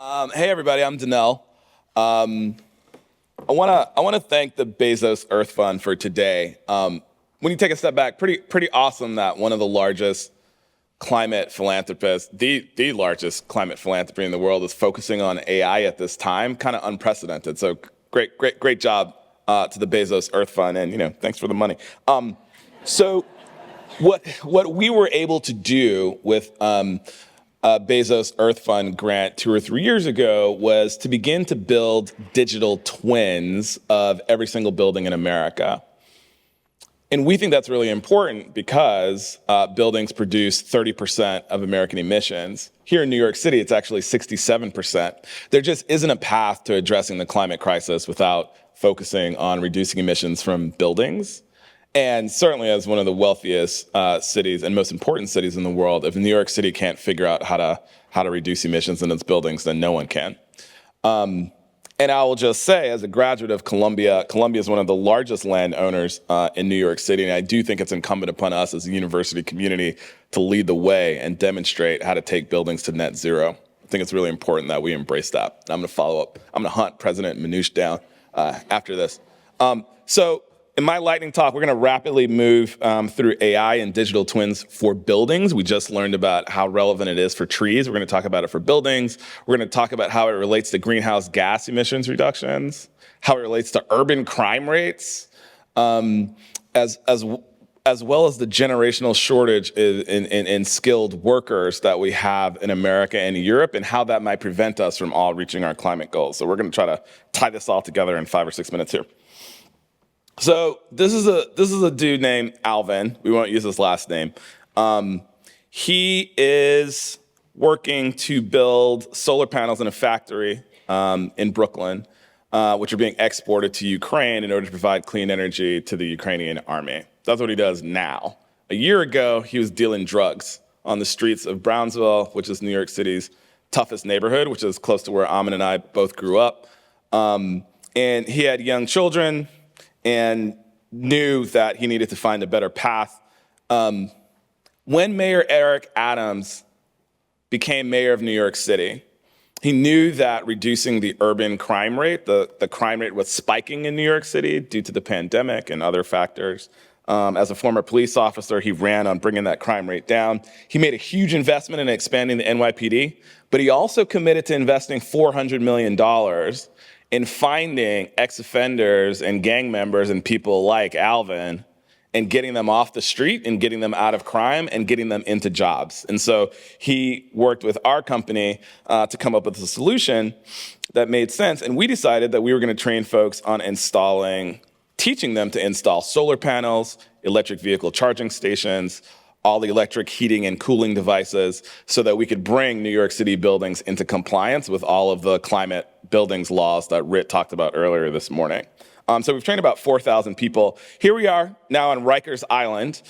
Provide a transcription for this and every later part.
Hey everybody, I'm Donnel. I wanna thank the Bezos Earth Fund for today. When you take a step back, pretty awesome that one of the largest climate philanthropists, the largest climate philanthropy in the world, is focusing on AI at this time. Kind of unprecedented. So great job to the Bezos Earth Fund, and thanks for the money. So what we were able to do with Bezos Earth Fund grant 2 or 3 years ago was to begin to build digital twins of every single building in America. And we think that's really important because buildings produce 30% of American emissions. Here in New York City, it's actually 67%. There just isn't a path to addressing the climate crisis without focusing on reducing emissions from buildings. And certainly as one of the wealthiest cities and most important cities in the world, if New York City can't figure out how to reduce emissions in its buildings, then no one can. And I will just say, as a graduate of Columbia is one of the largest landowners in New York City, and I do think it's incumbent upon us as a university community to lead the way and demonstrate how to take buildings to net zero. I think it's really important that we embrace that. I'm going to follow up. I'm going to hunt President Manouche down after this. So in my lightning talk, we're going to rapidly move through AI and digital twins for buildings. We just learned about how relevant it is for trees. We're going to talk about it for buildings. We're going to talk about how it relates to greenhouse gas emissions reductions, how it relates to urban crime rates, as well as the generational shortage in skilled workers that we have in America and Europe, and how that might prevent us from all reaching our climate goals. So we're going to try to tie this all together in 5 or 6 minutes here. So this is a dude named Alvin. We won't use his last name. He is working to build solar panels in a factory in Brooklyn, which are being exported to Ukraine in order to provide clean energy to the Ukrainian army. That's what he does now. A year ago, he was dealing drugs on the streets of Brownsville, which is New York City's toughest neighborhood, which is close to where Amin and I both grew up. And he had young children and knew that he needed to find a better path. When Mayor Eric Adams became mayor of New York City, he knew that reducing the urban crime rate, the crime rate was spiking in New York City due to the pandemic and other factors. As a former police officer, he ran on bringing that crime rate down. He made a huge investment in expanding the NYPD, but he also committed to investing $400 million in finding ex-offenders and gang members and people like Alvin and getting them off the street and getting them out of crime and getting them into jobs. And so he worked with our company to come up with a solution that made sense. And we decided that we were going to train folks on teaching them to install solar panels, electric vehicle charging stations, all the electric heating and cooling devices, so that we could bring New York City buildings into compliance with all of the climate buildings laws that Rit talked about earlier this morning. So we've trained about 4,000 people. Here we are now on Rikers Island.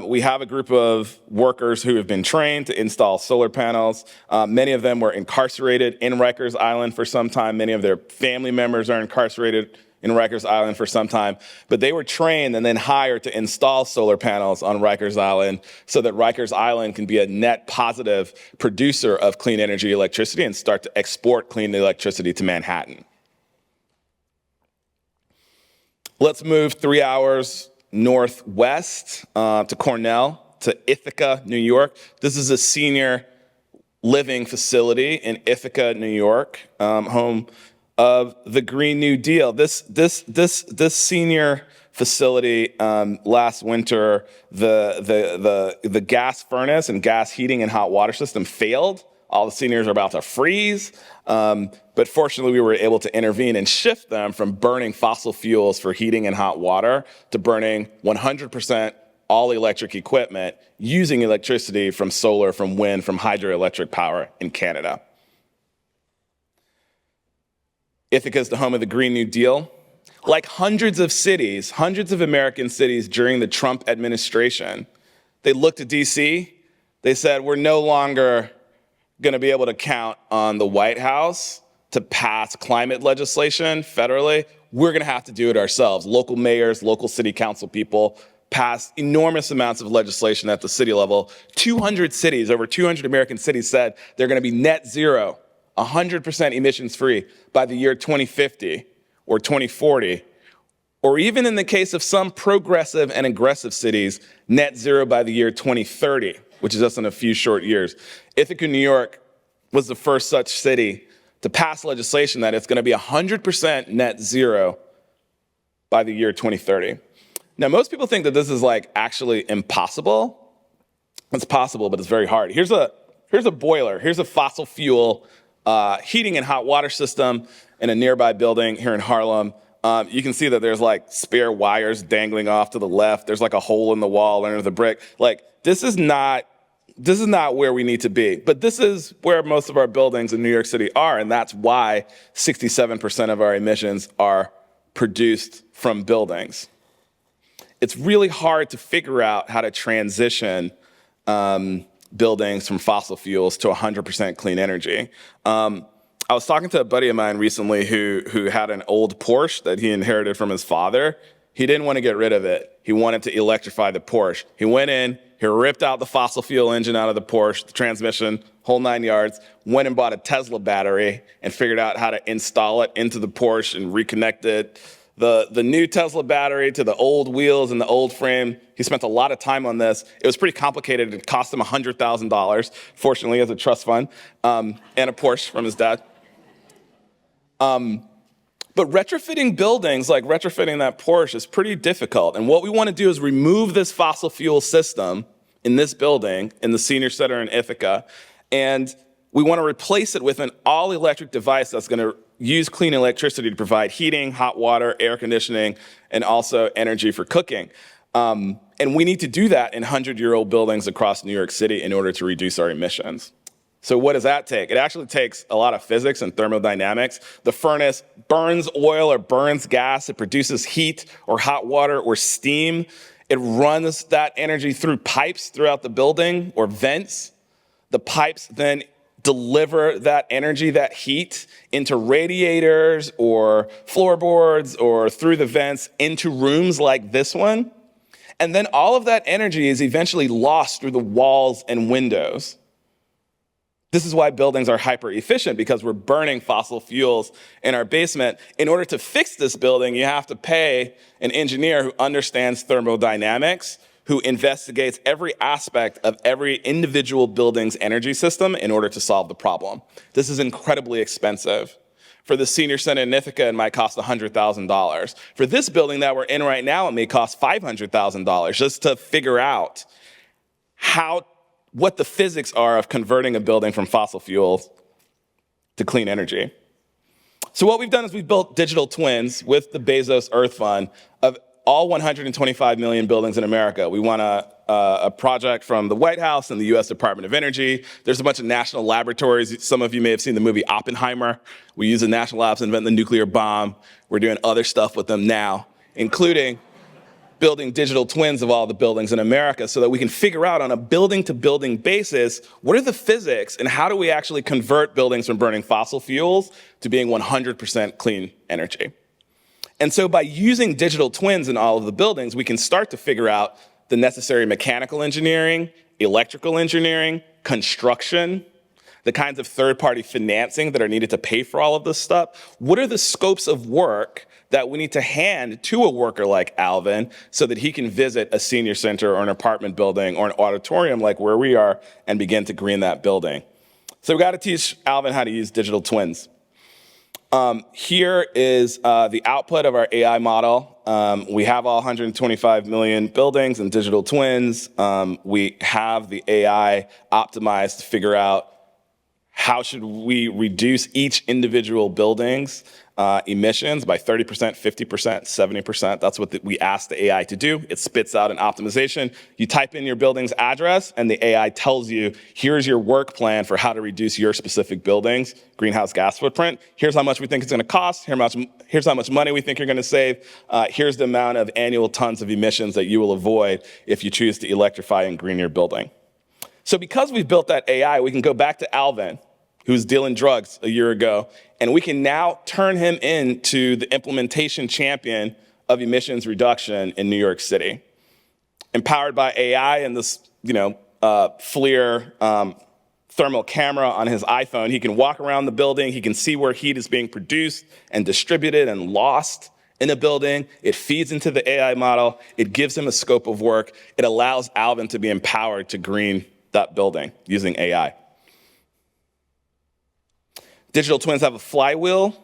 We have a group of workers who have been trained to install solar panels. Many of them were incarcerated in Rikers Island for some time. Many of their family members are incarcerated in Rikers Island for some time, but they were trained and then hired to install solar panels on Rikers Island so that Rikers Island can be a net positive producer of clean energy electricity and start to export clean electricity to Manhattan. Let's move 3 hours northwest to Cornell, to Ithaca, New York. This is a senior living facility in Ithaca, New York, home of the Green New Deal. This senior facility, last winter, the gas furnace and gas heating and hot water system failed. All the seniors are about to freeze. But fortunately, we were able to intervene and shift them from burning fossil fuels for heating and hot water to burning 100% all electric equipment using electricity from solar, from wind, from hydroelectric power in Canada. Ithaca is the home of the Green New Deal. Like hundreds of American cities during the Trump administration, they looked at DC, they said, we're no longer going to be able to count on the White House to pass climate legislation federally. We're going to have to do it ourselves. Local mayors, local city council people passed enormous amounts of legislation at the city level. 200 cities, over 200 American cities said they're going to be net zero 100% emissions free by the year 2050 or 2040, or even in the case of some progressive and aggressive cities, net zero by the year 2030, which is just in a few short years. Ithaca, New York was the first such city to pass legislation that it's going to be 100% net zero by the year 2030. Now, most people think that this is like actually impossible. It's possible, but it's very hard. Here's a boiler. Here's a fossil fuel heating and hot water system in a nearby building here in Harlem. You can see that there's like spare wires dangling off to the left. There's like a hole in the wall under the brick. Like this is not where we need to be, but this is where most of our buildings in New York City are, and that's why 67% of our emissions are produced from buildings. It's really hard to figure out how to transition buildings from fossil fuels to 100% clean energy. I was talking to a buddy of mine recently who had an old Porsche that he inherited from his father. He didn't want to get rid of it. He wanted to electrify the Porsche. He went in, he ripped out the fossil fuel engine out of the Porsche, the transmission, whole 9 yards, went and bought a Tesla battery and figured out how to install it into the Porsche and reconnect it. The new Tesla battery to the old wheels and the old frame. He spent a lot of time on this. It was pretty complicated. It cost him $100,000, fortunately, as a trust fund, and a Porsche from his dad. But retrofitting buildings, like retrofitting that Porsche, is pretty difficult. And what we want to do is remove this fossil fuel system in this building, in the Senior Center in Ithaca, and we want to replace it with an all-electric device that's going to use clean electricity to provide heating, hot water, air conditioning, and also energy for cooking. And we need to do that in 100-year-old buildings across New York City in order to reduce our emissions. So what does that take? It actually takes a lot of physics and thermodynamics. The furnace burns oil or burns gas. It produces heat or hot water or steam. It runs that energy through pipes throughout the building or vents. The pipes then deliver that energy, that heat, into radiators or floorboards or through the vents into rooms like this one. And then all of that energy is eventually lost through the walls and windows. This is why buildings are hyper efficient, because we're burning fossil fuels in our basement. In order to fix this building, you have to pay an engineer who understands thermodynamics, who investigates every aspect of every individual building's energy system in order to solve the problem. This is incredibly expensive. For the Senior Center in Ithaca, it might cost $100,000. For this building that we're in right now, it may cost $500,000 just to figure out what the physics are of converting a building from fossil fuels to clean energy. So what we've done is we've built digital twins with the Bezos Earth Fund of all 125 million buildings in America. We won a project from the White House and the US Department of Energy. There's a bunch of national laboratories. Some of you may have seen the movie Oppenheimer. We use the national labs to invent the nuclear bomb. We're doing other stuff with them now, including building digital twins of all the buildings in America so that we can figure out on a building-to-building basis, what are the physics and how do we actually convert buildings from burning fossil fuels to being 100% clean energy? And so by using digital twins in all of the buildings, we can start to figure out the necessary mechanical engineering, electrical engineering, construction, the kinds of third-party financing that are needed to pay for all of this stuff. What are the scopes of work that we need to hand to a worker like Alvin so that he can visit a senior center or an apartment building or an auditorium like where we are and begin to green that building? So we got to teach Alvin how to use digital twins. Here is the output of our AI model. We have all 125 million buildings and digital twins. We have the AI optimized to figure out how should we reduce each individual building's emissions by 30%, 50%, 70%. That's what we ask the AI to do. It spits out an optimization. You type in your building's address, and the AI tells you, here's your work plan for how to reduce your specific building's greenhouse gas footprint. Here's how much we think it's going to cost. Here's how much money we think you're going to save. Here's the amount of annual tons of emissions that you will avoid if you choose to electrify and green your building. So because we've built that AI, we can go back to Alvin, who was dealing drugs a year ago, and we can now turn him into the implementation champion of emissions reduction in New York City. Empowered by AI and this, FLIR thermal camera on his iPhone. He can walk around the building. He can see where heat is being produced and distributed and lost in a building. It feeds into the AI model. It gives him a scope of work. It allows Alvin to be empowered to green that building using AI. Digital twins have a flywheel.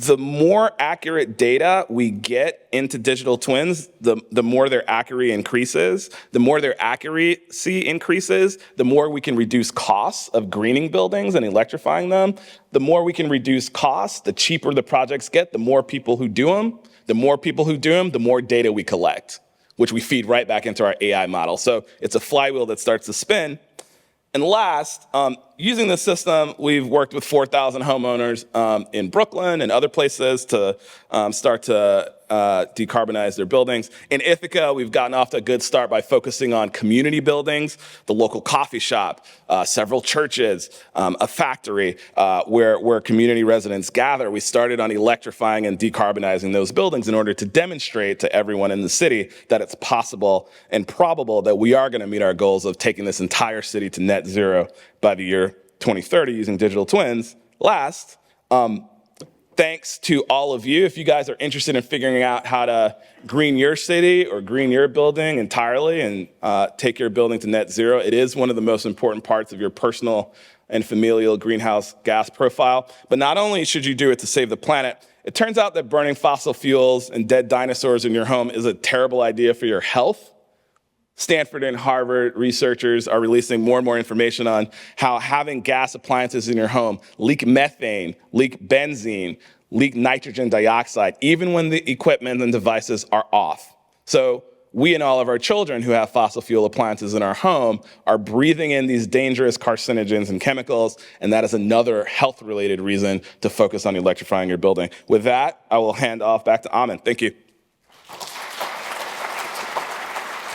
The more accurate data we get into digital twins, the more their accuracy increases. The more their accuracy increases, the more we can reduce costs of greening buildings and electrifying them. The more we can reduce costs, the cheaper the projects get, the more people who do them. The more people who do them, the more data we collect, which we feed right back into our AI model. So it's a flywheel that starts to spin. And last, using this system, we've worked with 4,000 homeowners in Brooklyn and other places to start to decarbonize their buildings. In Ithaca, we've gotten off to a good start by focusing on community buildings, the local coffee shop, several churches, a factory where community residents gather. We started on electrifying and decarbonizing those buildings in order to demonstrate to everyone in the city that it's possible and probable that we are going to meet our goals of taking this entire city to net zero by the year 2030 using digital twins. Last, thanks to all of you. If you guys are interested in figuring out how to green your city or green your building entirely and take your building to net zero, it is one of the most important parts of your personal and familial greenhouse gas profile. But not only should you do it to save the planet, it turns out that burning fossil fuels and dead dinosaurs in your home is a terrible idea for your health. Stanford and Harvard researchers are releasing more and more information on how having gas appliances in your home leak methane, leak benzene, leak nitrogen dioxide, even when the equipment and devices are off. So we and all of our children who have fossil fuel appliances in our home are breathing in these dangerous carcinogens and chemicals, and that is another health-related reason to focus on electrifying your building. With that, I will hand off back to Amin. Thank you.